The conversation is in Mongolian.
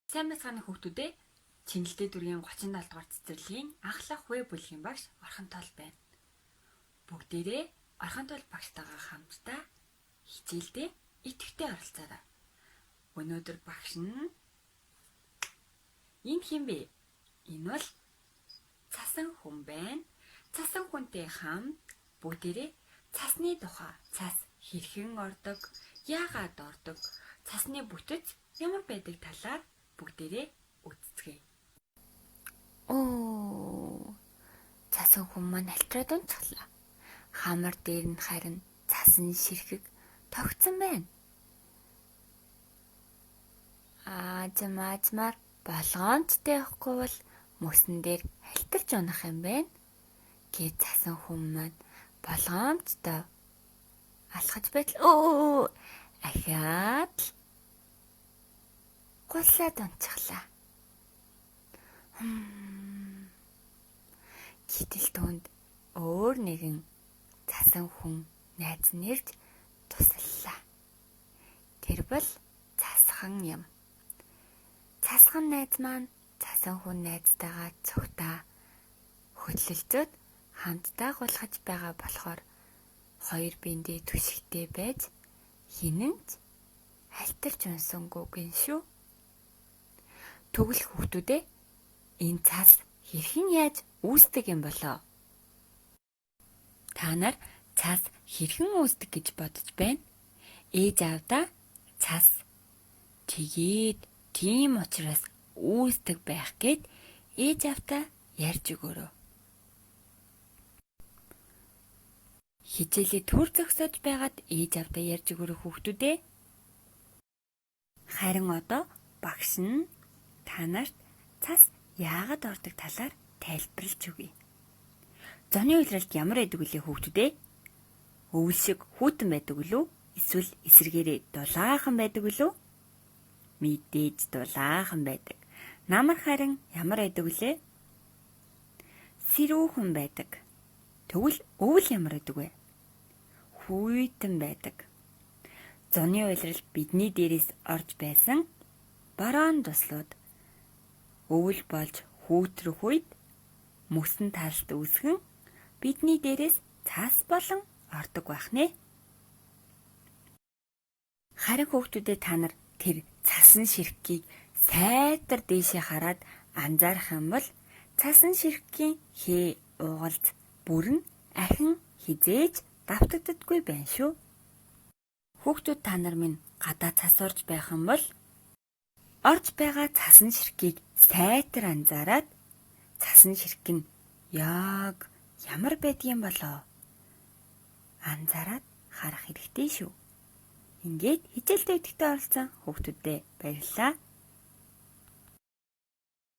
Сайн мэцгааны хүүхдүүдээ Чинэлтэй дүүргийн 37 дугаар цэцэрлэгийн анхлах веб бүлгийн багш Орхонтол байна. Бүгдээрээ Орхонтол багштайгаа хамтдаа хичээлдээ идэвхтэй оролцоорой. Өнөөдөр багш нь энэ хэм бэ? Энэ бол цасан хүн байна. Цасан хүнтэй хамт бүгдээрээ цасны тухай, цас хэрхэн ордог, яагаад ордог, цасны бүтэц ямар байдаг талаар бүгдээрээ үзцгээе. Цасан хүн маань альтраад унцглаа. Хамар дээр нь харин цасан ширхэг тогтсон байна. Аажмаар болгоомжтой явахгүй бол мөсөн дээр халтарч унах юм байна. Гээ цасан хүн маань болгоомжтой алхаж байтал ахаад гулаад унцглаа. Гэтэл түүнд өөр нэгэн цасан хүн найз нэрж туслалаа. Тэр бол цасхан юм. Цасхан найз маань цасан хүн найзтайгаа цогтаа хөдлөлцөд хамтдаа гулгаж байгаа болохоор хоёр биендээ түшигтэй байж хинэнч халтарч унсангүй гин шүү. Тэгвэл хүүхдүүдээ энэ цас хэрхэн яаж үүсдэг юм болоо? Та нар цас хэрхэн үүсдэг гэж бодож байна? Ээж аавдаа цас тэгээд тийм учраас үүсдэг байх гэд ээж аавдаа ярьж өгөөрэй. Хичээлээ төр зогсоож байгаад ээж аавдаа ярьж өгөөрэй хүүхдүүдээ. Харин одоо багш нь та нарт цас яагаад ордог талаар тайлбарлаж өгье. Зоны уйлралт ямар байдаг вүлээ хүүхдүүдээ? Өвөл шиг хүүтэн байдаг үлээ? Эсвэл эсрэгээрээ дулаахан байдаг үлээ? Мэдээж дулаахан байдаг. Намар харин ямар байдаг вүлээ? Сэрүүхэн байдаг. Тэгвэл өвөл ямар байдаг вэ? Хүйтэн байдаг. Зоны уйлралт бидний дээрээс орж байсан бараан туслууд өвөл болж хүүтрэх үед мөсөн талд үүсгэн бидний дээрээс цас болон ордог байх нэ. Харин хүүхдүүдээ та нар тэр цасан ширхгийг сайтар дээшээ хараад анзаарах юм бол цасан ширхгийн хээ уугалз бүрэн ахин хизээж давтагддаггүй байна шүү. Хүүхдүүд та нар минь гадаа цас орж байх юм бол орж байгаа цасан ширхгийг сайтар анзаараад цасан ширхэг нь яг ямар байдгийн болоо анзаараад харах хэрэгтэй шүү. Ингээд хичээлдээ идэвхтэй оролцсон хүүхдүүдэд баярлалаа.